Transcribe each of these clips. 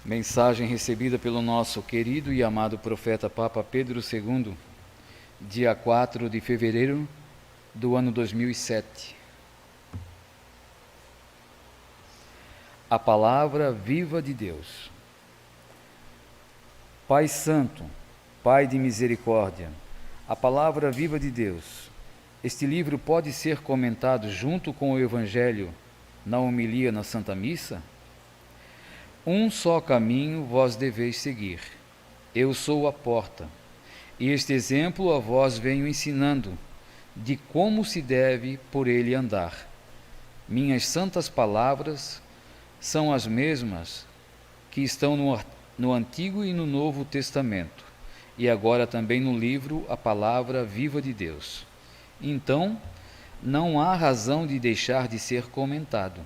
Mensagem recebida pelo nosso querido e amado profeta Papa Pedro II, dia 4 de fevereiro do ano 2007. A palavra viva de Deus. Pai Santo, Pai de misericórdia, a palavra viva de Deus. Este livro pode ser comentado junto com o Evangelho na homilia na Santa Missa? Um só caminho vós deveis seguir. Eu sou a porta, e este exemplo a vós venho ensinando, de como se deve por ele andar. Minhas santas palavras são as mesmas que estão no Antigo e no Novo Testamento, e agora também no livro A Palavra Viva de Deus. Então, não há razão de deixar de ser comentado.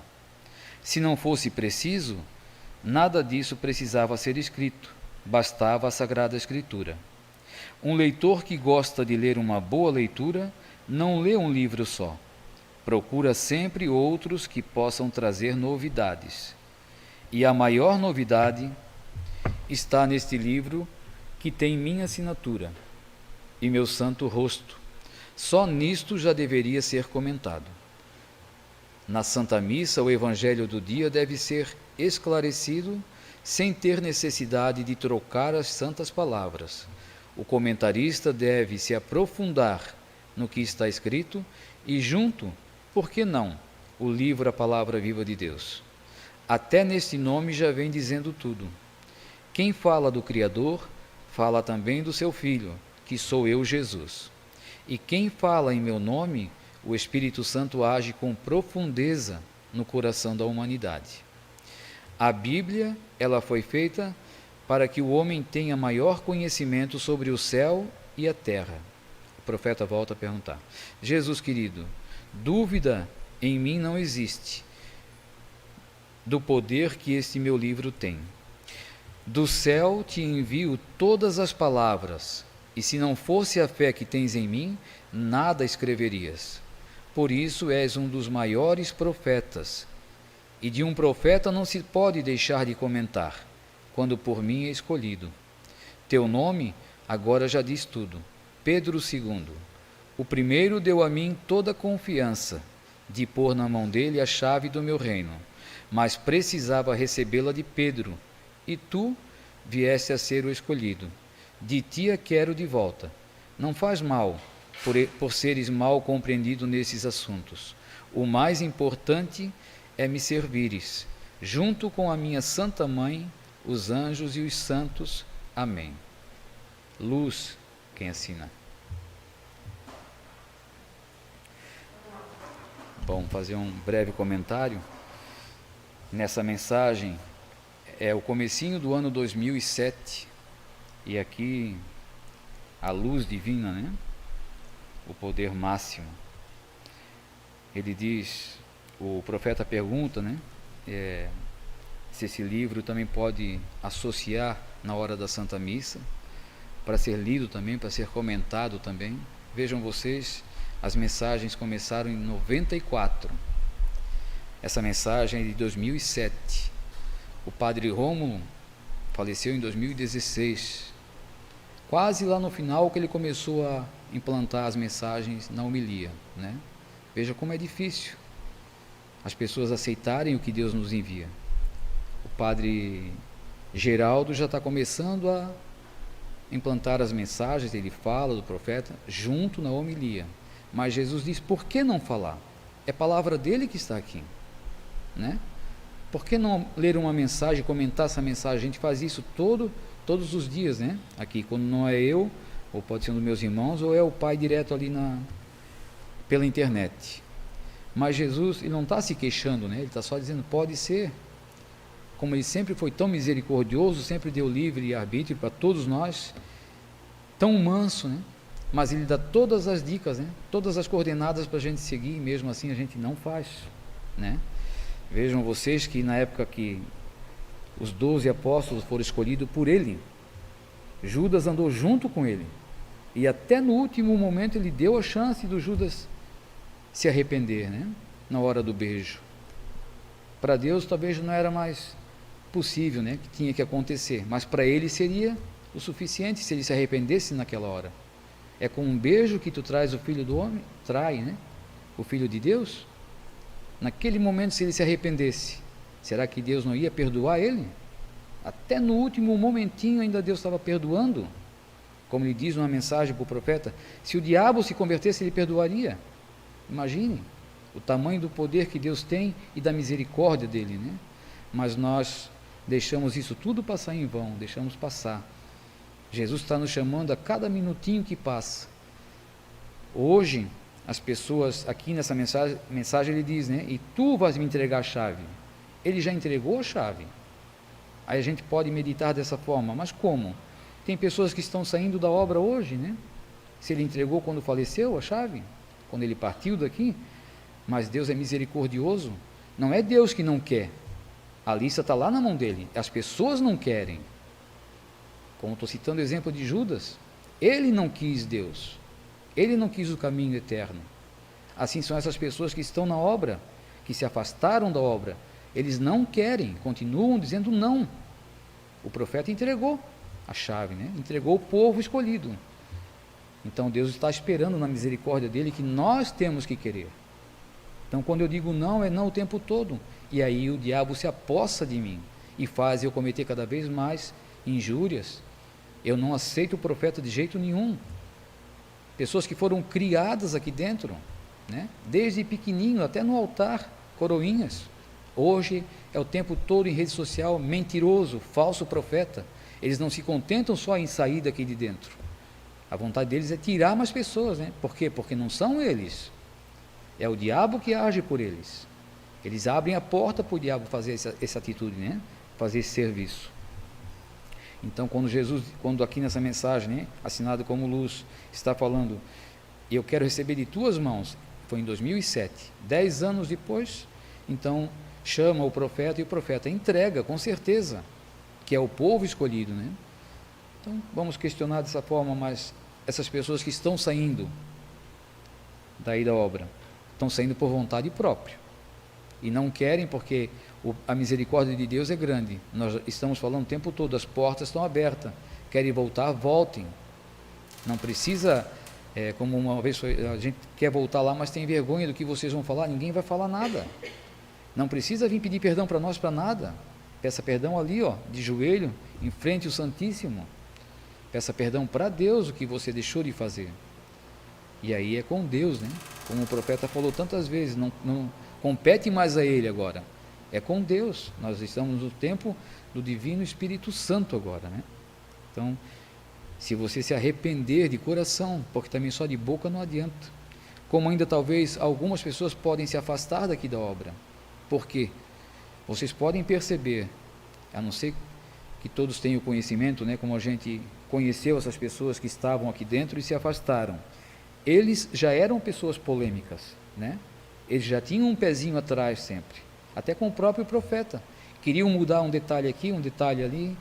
Se não fosse preciso, nada disso precisava ser escrito, bastava a Sagrada Escritura. Um leitor que gosta de ler uma boa leitura não lê um livro só. Procura sempre outros que possam trazer novidades. E a maior novidade está neste livro que tem minha assinatura e meu santo rosto. Só nisto já deveria ser comentado. Na Santa Missa, o Evangelho do dia deve ser esclarecido sem ter necessidade de trocar as santas palavras. O comentarista deve se aprofundar no que está escrito e junto, por que não, o livro A Palavra Viva de Deus. Até neste nome já vem dizendo tudo. Quem fala do Criador, fala também do seu Filho, que sou eu, Jesus. E quem fala em meu nome, o Espírito Santo age com profundeza no coração da humanidade. A Bíblia, ela foi feita para que o homem tenha maior conhecimento sobre o céu e a terra. O profeta volta a perguntar: Jesus querido, dúvida em mim não existe do poder que este meu livro tem. Do céu te envio todas as palavras, e se não fosse a fé que tens em mim, nada escreverias. Por isso és um dos maiores profetas, e de um profeta não se pode deixar de comentar, quando por mim é escolhido. Teu nome agora já diz tudo, Pedro II. O primeiro deu a mim toda a confiança de pôr na mão dele a chave do meu reino, mas precisava recebê-la de Pedro, e tu vieste a ser o escolhido. De ti a quero de volta. Não faz mal por seres mal compreendido nesses assuntos. O mais importante é me servires, junto com a minha Santa Mãe, os anjos e os santos. Amém. Luz, quem assina. Bom, fazer um breve comentário. Nessa mensagem, é o comecinho do ano 2007, e aqui a luz divina, né? O poder máximo. Ele diz, o profeta pergunta, né? Se esse livro também pode associar na hora da Santa Missa, para ser lido também, para ser comentado também. Vejam vocês, as mensagens começaram em 94. Essa mensagem é de 2007. O padre Rômulo faleceu em 2016. Quase lá no final que ele começou a implantar as mensagens na homilia, né? Veja como é difícil as pessoas aceitarem o que Deus nos envia. O padre Geraldo já está começando a implantar as mensagens, ele fala do profeta junto na homilia. Mas Jesus diz, por que não falar? É a palavra dele que está aqui, né? Por que não ler uma mensagem, comentar essa mensagem? A gente faz isso todos os dias, né? Aqui, quando não é eu, ou pode ser um dos meus irmãos, ou é o pai direto ali pela internet. Mas Jesus, ele não está se queixando, né? Ele está só dizendo, pode ser. Como ele sempre foi tão misericordioso, sempre deu livre arbítrio para todos nós, tão manso, né? Mas ele dá todas as dicas, né? Todas as coordenadas para a gente seguir, e mesmo assim a gente não faz, né? Vejam vocês que na época que os 12 apóstolos foram escolhidos por ele, Judas andou junto com ele, e até no último momento ele deu a chance do Judas se arrepender, né? Na hora do beijo. Para Deus talvez não era mais possível, né, que tinha que acontecer, mas para ele seria o suficiente se ele se arrependesse naquela hora. É com um beijo que tu traz o filho do homem, trai, né, o filho de Deus? Naquele momento, se ele se arrependesse, será que Deus não ia perdoar ele? Até no último momentinho ainda Deus estava perdoando, como ele diz numa mensagem para o profeta, se o diabo se convertesse, ele perdoaria. Imagine o tamanho do poder que Deus tem e da misericórdia dele, né? Mas nós deixamos isso tudo passar em vão, deixamos passar. Jesus está nos chamando a cada minutinho que passa. Hoje, as pessoas, aqui nessa mensagem ele diz, né? E tu vais me entregar a chave. Ele já entregou a chave. Aí a gente pode meditar dessa forma, mas como? Tem pessoas que estão saindo da obra hoje, né? Se ele entregou quando faleceu a chave, quando ele partiu daqui, mas Deus é misericordioso, não é Deus que não quer, a lista está lá na mão dele, as pessoas não querem, como estou citando o exemplo de Judas, ele não quis Deus, ele não quis o caminho eterno, assim são essas pessoas que estão na obra, que se afastaram da obra, eles não querem, continuam dizendo não, o profeta entregou a chave, né? Entregou o povo escolhido, então Deus está esperando na misericórdia dele que nós temos que querer. Então quando eu digo não, é não o tempo todo, e aí o diabo se apossa de mim, e faz eu cometer cada vez mais injúrias, eu não aceito o profeta de jeito nenhum, pessoas que foram criadas aqui dentro, né? Desde pequenininho até no altar, coroinhas, hoje é o tempo todo em rede social, mentiroso, falso profeta, eles não se contentam só em sair daqui de dentro, a vontade deles é tirar mais pessoas, né? Por quê? Porque não são eles, é o diabo que age por eles. Eles abrem a porta para o diabo fazer essa atitude, né? Fazer esse serviço. Então, quando aqui nessa mensagem, né, assinado como Luz, está falando, eu quero receber de tuas mãos, foi em 2007, 10 anos depois, então chama o profeta e o profeta entrega, com certeza, que é o povo escolhido, né? Então, vamos questionar dessa forma, mas essas pessoas que estão saindo daí da obra, estão saindo por vontade própria, e não querem porque a misericórdia de Deus é grande, nós estamos falando o tempo todo, as portas estão abertas, querem voltar, voltem, não precisa, como uma vez a gente quer voltar lá, mas tem vergonha do que vocês vão falar, ninguém vai falar nada, não precisa vir pedir perdão para nós, para nada, peça perdão ali, ó, de joelho, em frente ao Santíssimo, peça perdão para Deus o que você deixou de fazer, e aí é com Deus, né? Como o profeta falou tantas vezes, não compete mais a ele agora, é com Deus, nós estamos no tempo do Divino Espírito Santo agora, né? Então, se você se arrepender de coração, porque também só de boca não adianta, como ainda talvez algumas pessoas podem se afastar daqui da obra, porque vocês podem perceber, a não ser que todos tenham conhecimento, né? Como a gente conheceu essas pessoas que estavam aqui dentro e se afastaram, eles já eram pessoas polêmicas, né? Eles já tinham um pezinho atrás sempre, até com o próprio profeta, queriam mudar um detalhe aqui, um detalhe ali,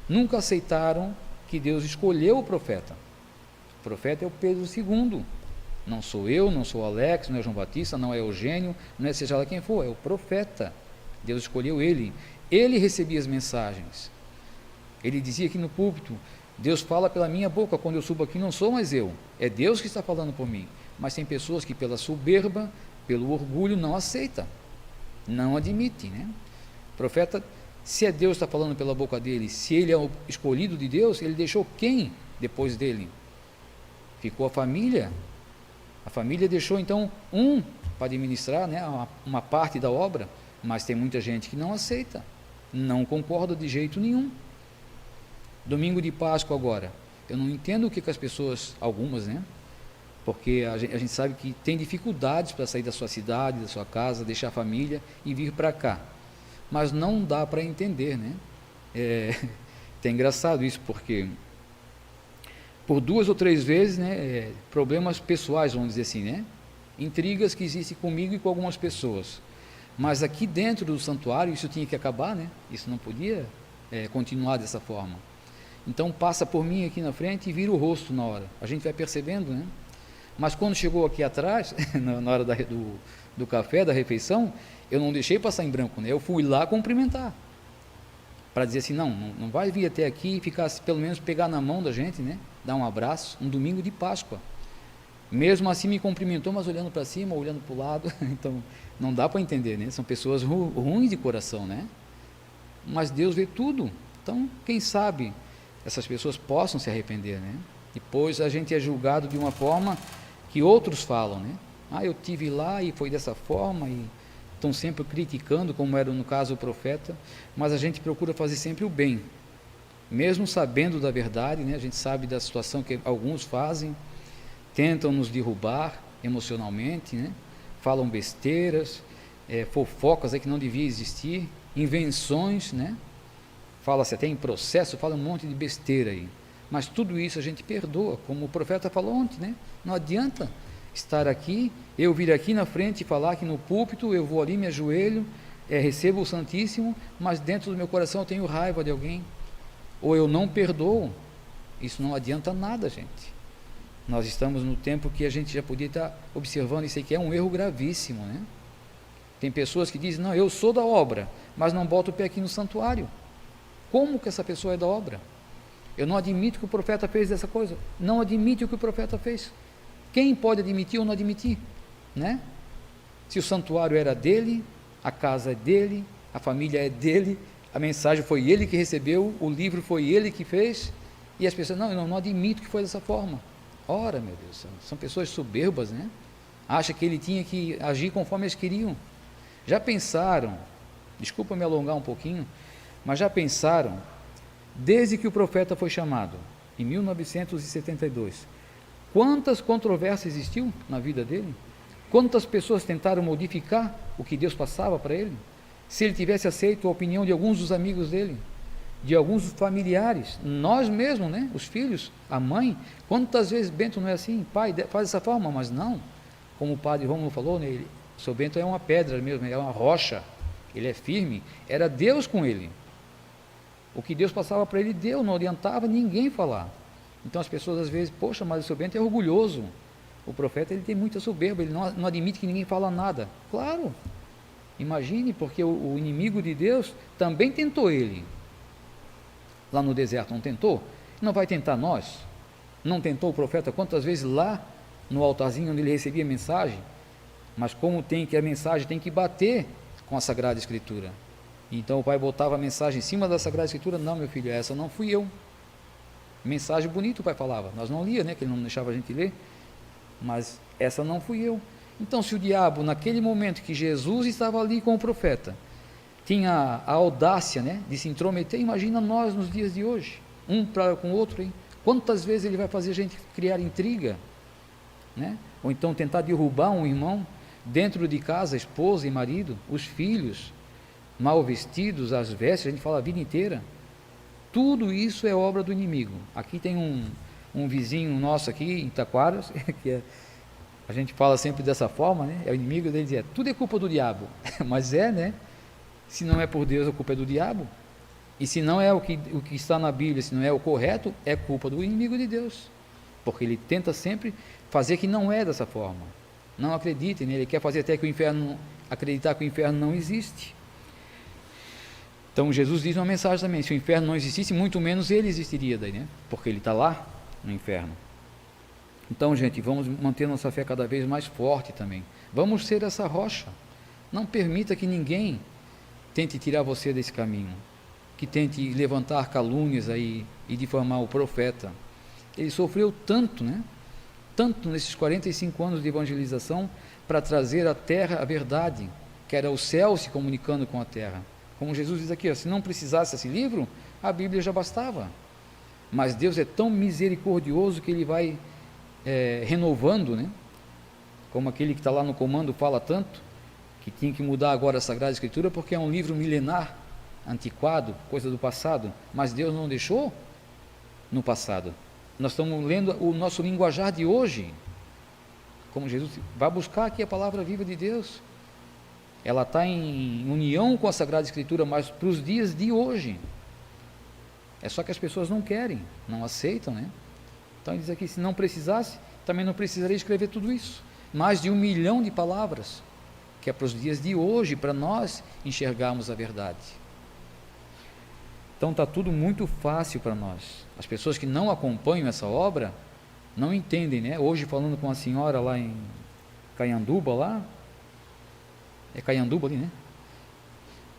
nunca aceitaram que Deus escolheu o profeta é o Pedro II, não sou eu, não sou Alex, não é João Batista, não é Eugênio, não é seja lá quem for, é o profeta, Deus escolheu ele recebia as mensagens, ele dizia aqui no púlpito, Deus fala pela minha boca, quando eu subo aqui não sou mais eu, é Deus que está falando por mim, mas tem pessoas que pela soberba, pelo orgulho não aceita, não admite, né? O profeta, se é Deus que está falando pela boca dele, se ele é o escolhido de Deus, ele deixou quem depois dele? Ficou a família deixou então para administrar, né, uma parte da obra, mas tem muita gente que não aceita, não concorda de jeito nenhum. Domingo de Páscoa agora, eu não entendo o que as pessoas, algumas, né, porque a gente sabe que tem dificuldades para sair da sua cidade, da sua casa, deixar a família e vir para cá, mas não dá para entender, né, é engraçado isso, porque por 2 ou 3 vezes, né, problemas pessoais, vamos dizer assim, né, intrigas que existem comigo e com algumas pessoas, mas aqui dentro do santuário isso tinha que acabar, né, isso não podia continuar dessa forma, então passa por mim aqui na frente e vira o rosto na hora, a gente vai percebendo, né, mas quando chegou aqui atrás, na hora do café, da refeição, eu não deixei passar em branco, né, eu fui lá cumprimentar, para dizer assim, não vai vir até aqui e ficar, pelo menos pegar na mão da gente, né? Dar um abraço, um domingo de Páscoa. Mesmo assim me cumprimentou, mas olhando para cima, olhando para o lado, então não dá para entender, né? São pessoas ruins de coração, né? Mas Deus vê tudo, então quem sabe essas pessoas possam se arrepender, né? Depois a gente é julgado de uma forma que outros falam, né? Eu tive lá e foi dessa forma, e estão sempre criticando, como era no caso o profeta, mas a gente procura fazer sempre o bem, mesmo sabendo da verdade, né? A gente sabe da situação que alguns fazem, tentam nos derrubar emocionalmente, né? Falam besteiras, fofocas aí que não devia existir, invenções, né? Fala-se até em processo, fala um monte de besteira aí, mas tudo isso a gente perdoa, como o profeta falou ontem, né? Não adianta estar aqui, eu vir aqui na frente e falar que no púlpito, eu vou ali, me ajoelho, recebo o Santíssimo, mas dentro do meu coração eu tenho raiva de alguém, ou eu não perdoo. Isso não adianta nada, gente. Nós estamos no tempo que a gente já podia estar observando isso aí, que é um erro gravíssimo, né? Tem pessoas que dizem, não, eu sou da obra, mas não boto o pé aqui no santuário. Como que essa pessoa é da obra? Eu não admito que o profeta fez essa coisa. Não admite o que o profeta fez. Quem pode admitir ou não admitir, né? Se o santuário era dele, a casa é dele, a família é dele, a mensagem foi ele que recebeu, o livro foi ele que fez, e as pessoas, não, eu não admito que foi dessa forma. Ora, meu Deus, são pessoas soberbas, né? Acha que ele tinha que agir conforme eles queriam. Já pensaram, desculpa me alongar um pouquinho, mas já pensaram, desde que o profeta foi chamado, em 1972, quantas controvérsias existiu na vida dele? Quantas pessoas tentaram modificar o que Deus passava para ele? Se ele tivesse aceito a opinião de alguns dos amigos dele, de alguns familiares, nós mesmos, né? Os filhos, a mãe, quantas vezes Bento não é assim? Pai, faz dessa forma, mas não. Como o padre Rômulo falou, né? O seu Bento é uma pedra mesmo, é uma rocha, ele é firme, era Deus com ele. O que Deus passava para ele, Deus não orientava ninguém falar. Então as pessoas às vezes, poxa, mas o seu Bento é orgulhoso. O profeta, ele tem muita soberba, ele não admite que ninguém fala nada. Claro, imagine, porque o inimigo de Deus também tentou ele. Lá no deserto, não tentou? Não vai tentar nós? Não tentou o profeta quantas vezes lá no altarzinho onde ele recebia a mensagem? Mas como a mensagem tem que bater com a Sagrada Escritura. Então o pai botava a mensagem em cima da Sagrada Escritura, não, meu filho, essa não fui eu. Mensagem bonita o pai falava, nós não lia, né, que ele não deixava a gente ler, mas essa não fui eu. Então se o diabo, naquele momento que Jesus estava ali com o profeta, tinha a audácia, né, de se intrometer, imagina nós nos dias de hoje, um para com o outro, hein? Quantas vezes ele vai fazer a gente criar intriga, né? Ou então tentar derrubar um irmão, dentro de casa, esposa e marido, os filhos, mal vestidos, as vestes, a gente fala a vida inteira, tudo isso é obra do inimigo. Aqui tem um vizinho nosso aqui, em Taquaras, que a gente fala sempre dessa forma, né? É o inimigo dele, tudo é culpa do diabo, mas né? Se não é por Deus, a culpa é do diabo. E se não é o que está na Bíblia, se não é o correto, é culpa do inimigo de Deus. Porque ele tenta sempre fazer que não é dessa forma. Não acreditem, né? Ele quer fazer até que o inferno, acreditar que o inferno não existe. Então Jesus diz uma mensagem também, se o inferno não existisse, muito menos ele existiria daí, né? Porque ele está lá no inferno. Então, gente, vamos manter nossa fé cada vez mais forte também. Vamos ser essa rocha. Não permita que ninguém tente tirar você desse caminho, que tente levantar calúnias aí e difamar o profeta. Ele sofreu tanto, né? Tanto nesses 45 anos de evangelização para trazer à terra a verdade, que era o céu se comunicando com a terra. Como Jesus diz aqui, se não precisasse esse livro, a Bíblia já bastava. Mas Deus é tão misericordioso que ele vai renovando, né? Como aquele que está lá no comando fala tanto, que tinha que mudar agora a Sagrada Escritura, porque é um livro milenar, antiquado, coisa do passado, mas Deus não deixou no passado. Nós estamos lendo o nosso linguajar de hoje, como Jesus vai buscar aqui a palavra viva de Deus, ela está em união com a Sagrada Escritura, mas para os dias de hoje, é só que as pessoas não querem, não aceitam, né? Então ele diz aqui, se não precisasse, também não precisaria escrever tudo isso, mais de 1 milhão de palavras, que é para os dias de hoje, para nós enxergarmos a verdade. Então está tudo muito fácil para nós. As pessoas que não acompanham essa obra não entendem, né? Hoje falando com uma senhora lá em Caianduba, lá, é Caianduba ali, né?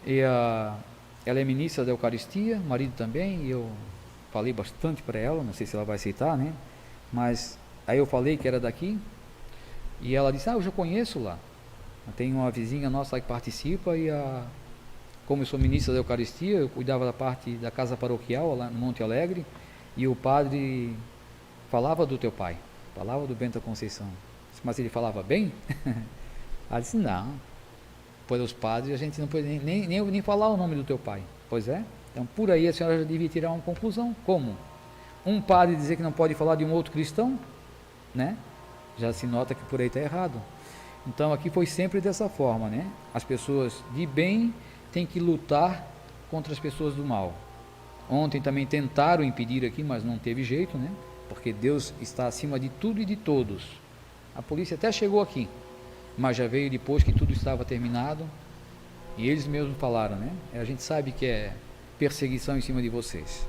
E ela é ministra da Eucaristia, o marido também, e eu falei bastante para ela, não sei se ela vai aceitar, né? Mas aí eu falei que era daqui, e ela disse, eu já conheço lá. Tem uma vizinha nossa lá que participa, e como eu sou ministra da Eucaristia, eu cuidava da parte da casa paroquial lá no Monte Alegre, e o padre falava do teu pai, falava do Bento da Conceição. Mas ele falava bem? Ela disse, não, pois os padres a gente não pode nem falar o nome do teu pai. Pois é, então por aí a senhora já devia tirar uma conclusão. Como? Um padre dizer que não pode falar de um outro cristão, né? Já se nota que por aí está errado. Então aqui foi sempre dessa forma, né? As pessoas de bem têm que lutar contra as pessoas do mal. Ontem também tentaram impedir aqui, mas não teve jeito, né? Porque Deus está acima de tudo e de todos. A polícia até chegou aqui, mas já veio depois que tudo estava terminado, e eles mesmos falaram, né? A gente sabe que é perseguição em cima de vocês.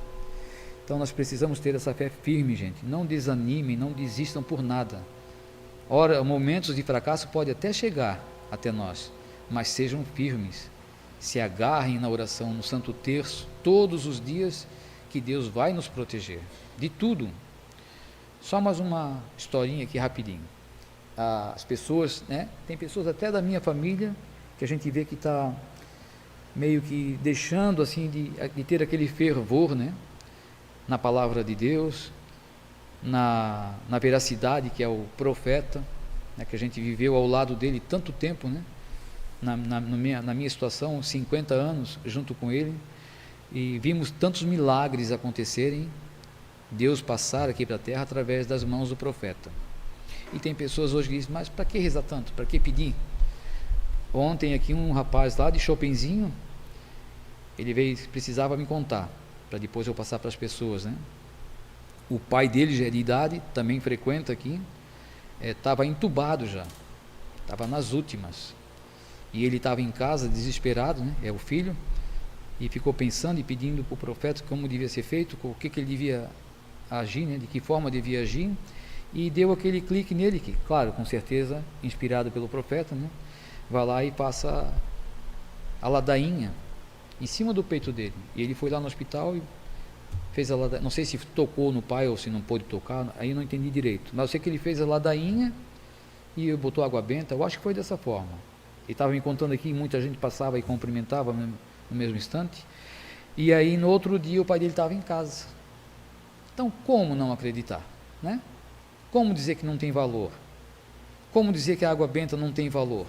Então nós precisamos ter essa fé firme, gente. Não desanimem, não desistam por nada. Ora, momentos de fracasso podem até chegar até nós, mas sejam firmes. Se agarrem na oração, no Santo Terço, todos os dias, que Deus vai nos proteger de tudo. Só mais uma historinha aqui rapidinho. As pessoas, né? Tem pessoas até da minha família que a gente vê que está meio que deixando assim de ter aquele fervor, né? Na palavra de Deus, na veracidade que é o profeta, né? Que a gente viveu ao lado dele tanto tempo, né? Na minha situação, 50 anos junto com ele, e vimos tantos milagres acontecerem, Deus passar aqui para a terra através das mãos do profeta. E tem pessoas hoje que dizem, mas para que rezar tanto? Para que pedir? Ontem aqui um rapaz lá de Chopinzinho, ele veio, precisava me contar, para depois eu passar para as pessoas, né? O pai dele já é de idade, também frequenta aqui, estava entubado já, estava nas últimas, e ele estava em casa desesperado, né? É o filho, e ficou pensando e pedindo para o profeta como devia ser feito, o que ele devia agir, né? De que forma devia agir, e deu aquele clique nele, que claro, com certeza inspirado pelo profeta, né? Vai lá e passa a ladainha em cima do peito dele, e ele foi lá no hospital e fez a ladainha, não sei se tocou no pai ou se não pôde tocar, aí não entendi direito, mas eu sei que ele fez a ladainha e botou água benta, eu acho que foi dessa forma. Ele estava me contando aqui, muita gente passava e cumprimentava no mesmo instante, e aí no outro dia o pai dele estava em casa. Então como não acreditar, né? Como dizer que não tem valor? Como dizer que a água benta não tem valor?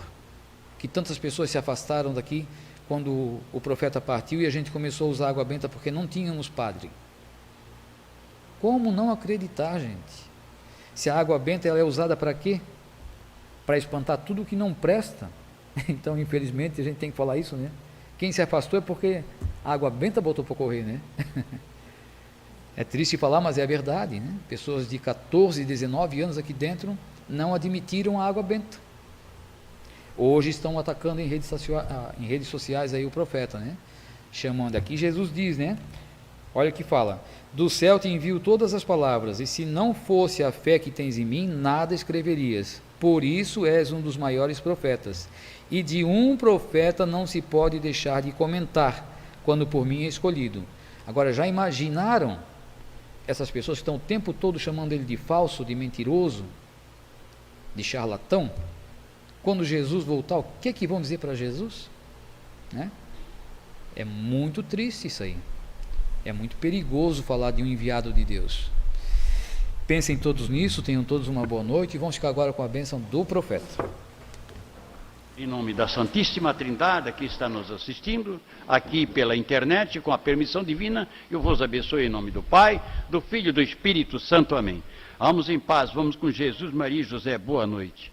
Que tantas pessoas se afastaram daqui quando o profeta partiu e a gente começou a usar água benta porque não tínhamos padre. Como não acreditar, gente? Se a água benta ela é usada para quê? Para espantar tudo que não presta. Então, infelizmente, a gente tem que falar isso, né? Quem se afastou é porque a água benta botou para correr, né? É triste falar, mas é a verdade, né? Pessoas de 14, 19 anos aqui dentro não admitiram a água benta. Hoje estão atacando em redes sociais aí o profeta, né? Chamando aqui, Jesus diz, né? Olha que fala, do céu te envio todas as palavras, e se não fosse a fé que tens em mim, nada escreverias. Por isso és um dos maiores profetas. E de um profeta não se pode deixar de comentar, quando por mim é escolhido. Agora, já imaginaram essas pessoas que estão o tempo todo chamando ele de falso, de mentiroso, de charlatão? Quando Jesus voltar, o que é que vão dizer para Jesus? Né? É muito triste isso aí. É muito perigoso falar de um enviado de Deus. Pensem todos nisso, tenham todos uma boa noite e vamos ficar agora com a bênção do profeta. Em nome da Santíssima Trindade, que está nos assistindo, aqui pela internet, com a permissão divina, eu vos abençoe em nome do Pai, do Filho e do Espírito Santo. Amém. Vamos em paz, vamos com Jesus, Maria e José. Boa noite.